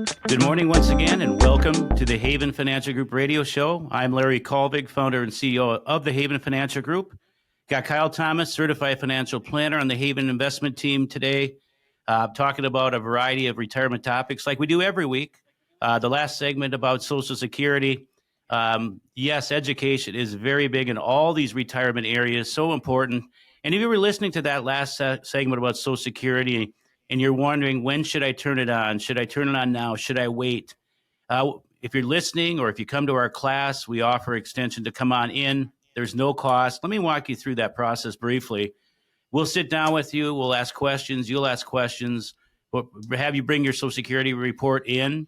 Good morning once again, and welcome to the Haven Financial Group radio show. I'm Larry Kolvig, founder and CEO of the Haven Financial Group. Got Kyle Thomas, certified financial planner on the Haven investment team today, talking about a variety of retirement topics like we do every week. The last segment about Social Security. Yes, education is very big in all these retirement areas, so important. And if you were listening to that last segment about Social Security and you're wondering, when should I turn it on? Should I turn it on now? Should I wait? If you're listening or if you come to our class, we offer extension to come on in. There's no cost. Let me walk you through that process briefly. We'll sit down with you. We'll ask questions. You'll ask questions. We'll have you bring your Social Security report in.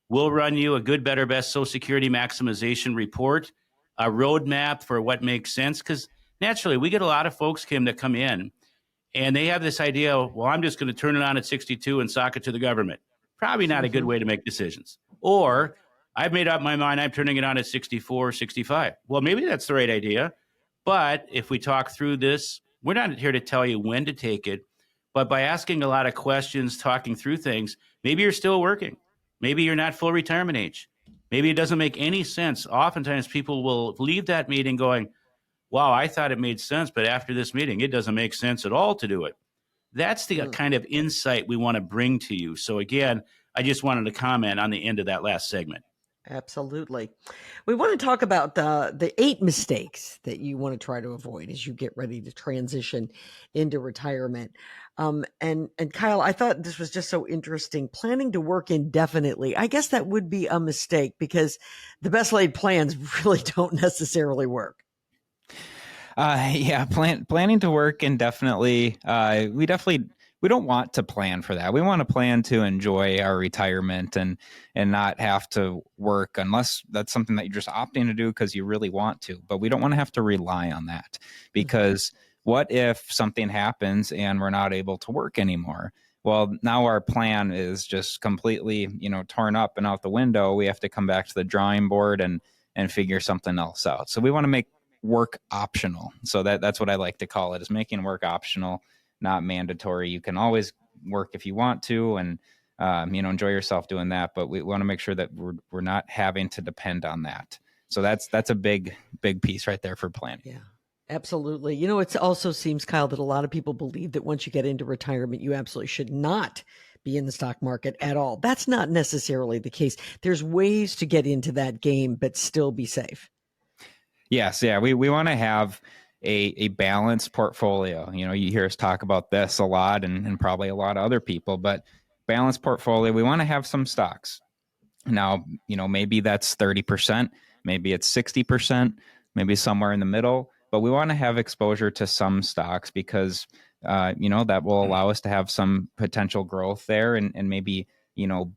We'll run you a good, better, best Social Security maximization report, a roadmap for what makes sense. Because naturally, we get a lot of folks, Kim, that come in and they have this idea, well, I'm just going to turn it on at 62 and sock it to the government. Probably not a good way to make decisions. Or I've made up my mind, I'm turning it on at 64, 65. Well, maybe that's the right idea. But if we talk through this, we're not here to tell you when to take it. But by asking a lot of questions, talking through things, maybe you're still working. Maybe you're not full retirement age. Maybe it doesn't make any sense. Oftentimes people will leave that meeting going, wow, I thought it made sense, but after this meeting, it doesn't make sense at all to do it. That's the kind of insight we want to bring to you. So again, I just wanted to comment on the end of that last segment. Absolutely. We want to talk about the 8 mistakes that you want to try to avoid as you get ready to transition into retirement. And Kyle, I thought this was just so interesting. Planning to work indefinitely. I guess that would be a mistake because the best laid plans really don't necessarily work. Planning to work indefinitely. We don't want to plan for that. We want to plan to enjoy our retirement and not have to work unless that's something that you're just opting to do because you really want to. But we don't want to have to rely on that because what if something happens and we're not able to work anymore? Well, now our plan is just completely, torn up and out the window. We have to come back to the drawing board and figure something else out. So we want to make work optional. So that's what I like to call it, is making work optional, not mandatory. You can always work if you want to and, enjoy yourself doing that. But we want to make sure that we're not having to depend on that. So that's a big piece right there for planning. Yeah, absolutely. It also seems, Kyle, that a lot of people believe that once you get into retirement, you absolutely should not be in the stock market at all. That's not necessarily the case. There's ways to get into that game, but still be safe. Yes. Yeah. We want to have a balanced portfolio. You hear us talk about this a lot and probably a lot of other people, but balanced portfolio, we want to have some stocks. Now, maybe that's 30%, maybe it's 60%, maybe somewhere in the middle, but we want to have exposure to some stocks because, that will allow us to have some potential growth there and maybe,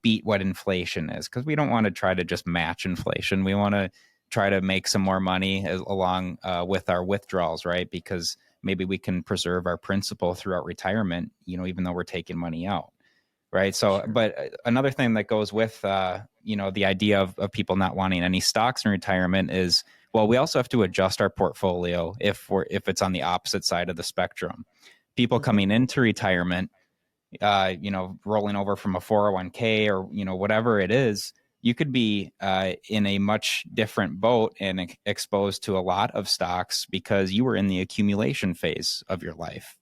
beat what inflation is, because we don't want to try to just match inflation. We want to try to make some more money along with our withdrawals, right? Because maybe we can preserve our principal throughout retirement, even though we're taking money out, right? So, sure. But another thing that goes with, the idea of people not wanting any stocks in retirement is, well, we also have to adjust our portfolio if it's on the opposite side of the spectrum. People coming into retirement, rolling over from a 401k or, whatever it is, you could be in a much different boat and exposed to a lot of stocks because you were in the accumulation phase of your life.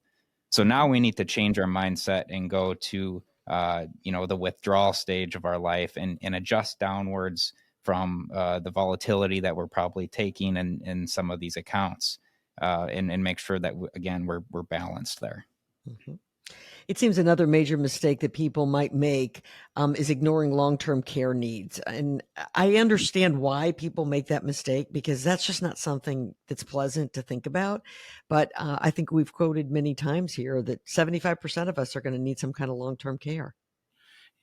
So now we need to change our mindset and go to, the withdrawal stage of our life and adjust downwards from the volatility that we're probably taking in some of these accounts and make sure that, again, we're balanced there. Mm-hmm. It seems another major mistake that people might make is ignoring long-term care needs. And I understand why people make that mistake because that's just not something that's pleasant to think about. But I think we've quoted many times here that 75% of us are going to need some kind of long-term care.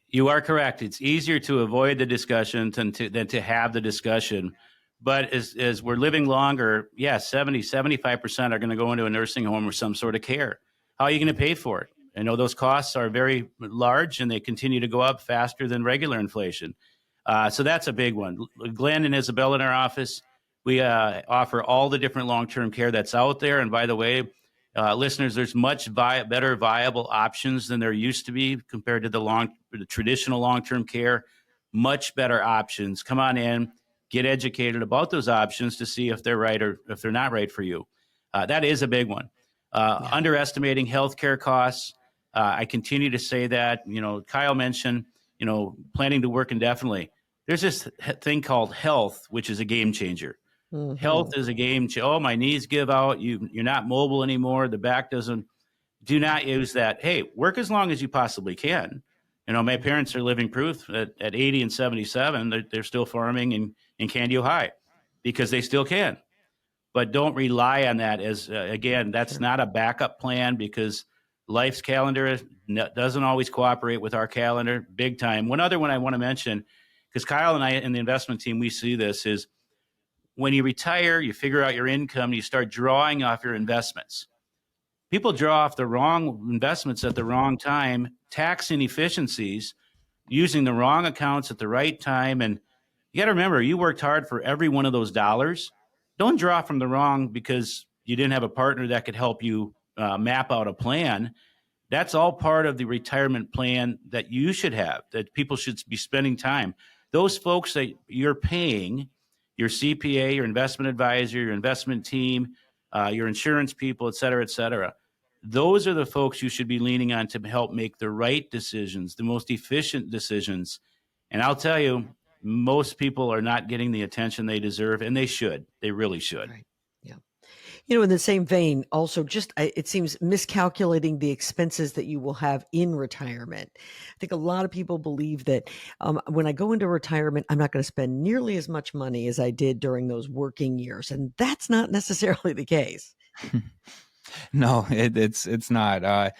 You are correct. It's easier to avoid the discussion than to have the discussion. But as we're living longer, 75% are going to go into a nursing home or some sort of care. How are you going to pay for it? I know those costs are very large and they continue to go up faster than regular inflation. So that's a big one. Glenn and Isabel in our office, we offer all the different long-term care that's out there. And by the way, listeners, there's much better viable options than there used to be compared to the traditional long-term care. much better options. Come on in, get educated about those options to see if they're right or if they're not right for you. That is a big one. Yeah. Underestimating healthcare costs. I continue to say that. Kyle mentioned, planning to work indefinitely. There's this thing called health, which is a game changer. Mhm. Health is a game changer. Oh, my knees give out. You're not mobile anymore. The back doesn't. Do not use that. Hey, work as long as you possibly can. My parents are living proof at 80 and 77. They're still farming in Candy, Ohio, because they still can. But don't rely on that as, again, that's Sure. not a backup plan, because life's calendar doesn't always cooperate with our calendar big time. One other one I want to mention, because Kyle and I in the investment team, we see this, is when you retire, you figure out your income, and you start drawing off your investments. People draw off the wrong investments at the wrong time, tax inefficiencies, using the wrong accounts at the right time. And you got to remember, you worked hard for every one of those dollars. Don't draw from the wrong because you didn't have a partner that could help you map out a plan. That's all part of the retirement plan that you should have, that people should be spending time. Those folks that you're paying, your CPA, your investment advisor, your investment team, your insurance people, et cetera, those are the folks you should be leaning on to help make the right decisions, the most efficient decisions. And I'll tell you, most people are not getting the attention they deserve, and they should. They really should. Right. Yeah. In the same vein, also it seems miscalculating the expenses that you will have in retirement. I think a lot of people believe that when I go into retirement, I'm not going to spend nearly as much money as I did during those working years. And that's not necessarily the case. No, it's not.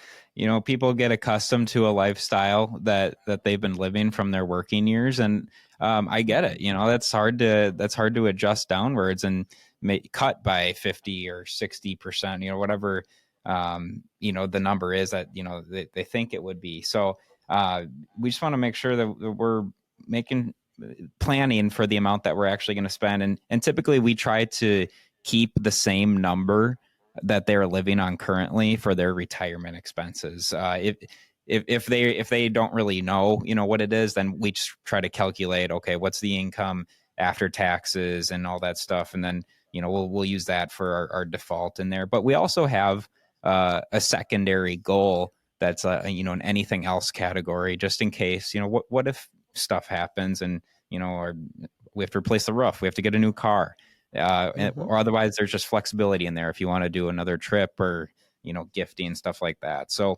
People get accustomed to a lifestyle that they've been living from their working years, and I get it. That's hard to adjust downwards and cut by 50 or 60%. Whatever the number is that they think it would be. So we just want to make sure that we're planning for the amount that we're actually going to spend, and typically we try to keep the same number that they're living on currently for their retirement expenses. If they don't really know, what it is, then we just try to calculate, okay, what's the income after taxes and all that stuff. And then, we'll use that for our default in there. But we also have a secondary goal that's, an anything else category, just in case, what if stuff happens and, or we have to replace the roof, we have to get a new car. Or otherwise there's just flexibility in there if you want to do another trip or gifting, stuff like that. So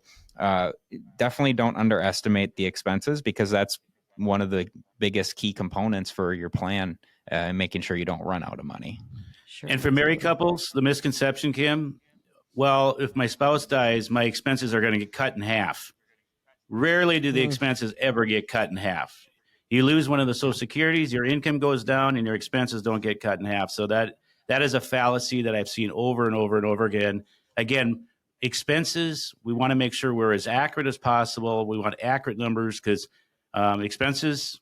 definitely don't underestimate the expenses, because that's one of the biggest key components for your plan, and making sure you don't run out of money. Sure. And for married couples, the misconception, Kim, well, if my spouse dies, my expenses are going to get cut in half. Rarely do the expenses ever get cut in half. You lose one of the Social Securities, your income goes down, and your expenses don't get cut in half. So that is a fallacy that I've seen over and over and over again. Again, expenses, we want to make sure we're as accurate as possible. We want accurate numbers, because expenses,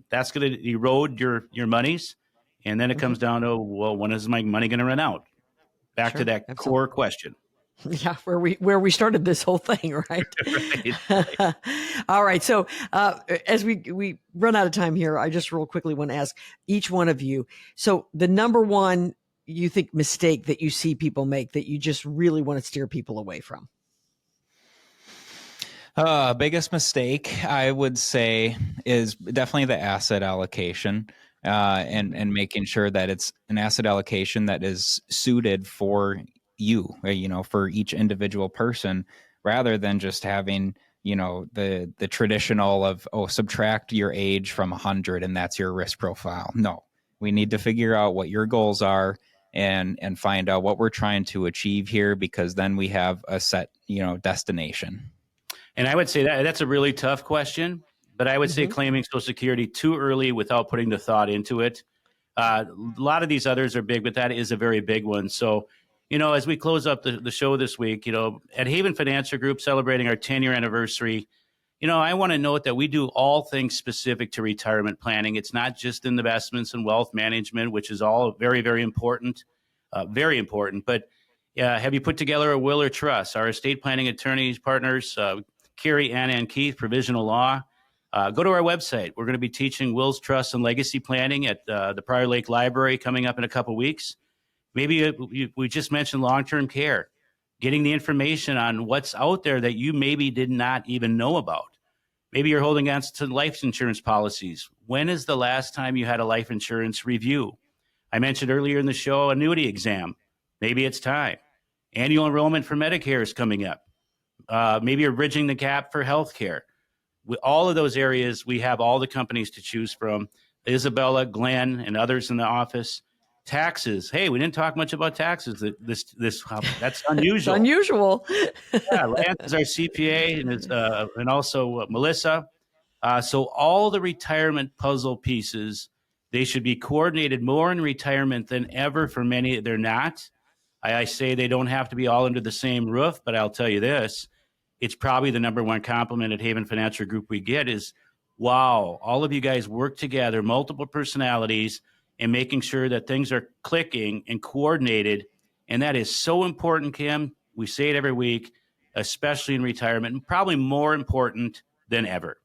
that's going to erode your monies. And then it comes down to, well, when is my money going to run out? Back to that core question. Yeah, where we started this whole thing, right? Right. All right. So as we run out of time here, I just real quickly want to ask each one of you. So the number one you think mistake that you see people make that you just really want to steer people away from? Biggest mistake, I would say, is definitely the asset allocation. And making sure that it's an asset allocation that is suited for you, for each individual person, rather than just having, the traditional of, subtract your age from 100 and that's your risk profile. No, we need to figure out what your goals are and find out what we're trying to achieve here, because then we have a set, destination. And I would say that's a really tough question. But I would say claiming Social Security too early without putting the thought into it. A lot of these others are big, but that is a very big one. So, as we close up the show this week, at Haven Financial Group, celebrating our 10-year anniversary, I want to note that we do all things specific to retirement planning. It's not just investments and wealth management, which is all very, very important, But have you put together a will or trust? Our estate planning attorneys, partners, Carrie, Anna, and Keith, Provisional Law. Go to our website. We're going to be teaching wills, trust, and legacy planning at the Prior Lake Library coming up in a couple weeks. Maybe we just mentioned long-term care, getting the information on what's out there that you maybe did not even know about. Maybe you're holding on to life insurance policies. When is the last time you had a life insurance review? I mentioned earlier in the show, annuity exam. Maybe it's time. Annual enrollment for Medicare is coming up. Maybe you're bridging the gap for healthcare. With all of those areas, we have all the companies to choose from. Isabella, Glenn, and others in the office. Taxes. Hey, we didn't talk much about taxes. That's unusual. It's unusual. Yeah, Lance is our CPA, and also Melissa. So all the retirement puzzle pieces, they should be coordinated more in retirement than ever. For many, they're not. I say they don't have to be all under the same roof, but I'll tell you this. It's probably the number one compliment at Haven Financial Group we get is, wow, all of you guys work together, multiple personalities, and making sure that things are clicking and coordinated. And that is so important, Kim. We say it every week, especially in retirement, and probably more important than ever.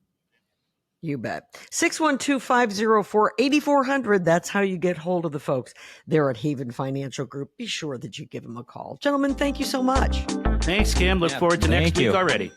You bet. 612-504-8400. That's how you get hold of the folks there at Haven Financial Group. Be sure that you give them a call. Gentlemen, thank you so much. Thanks, Kim. Look forward to next week you. already.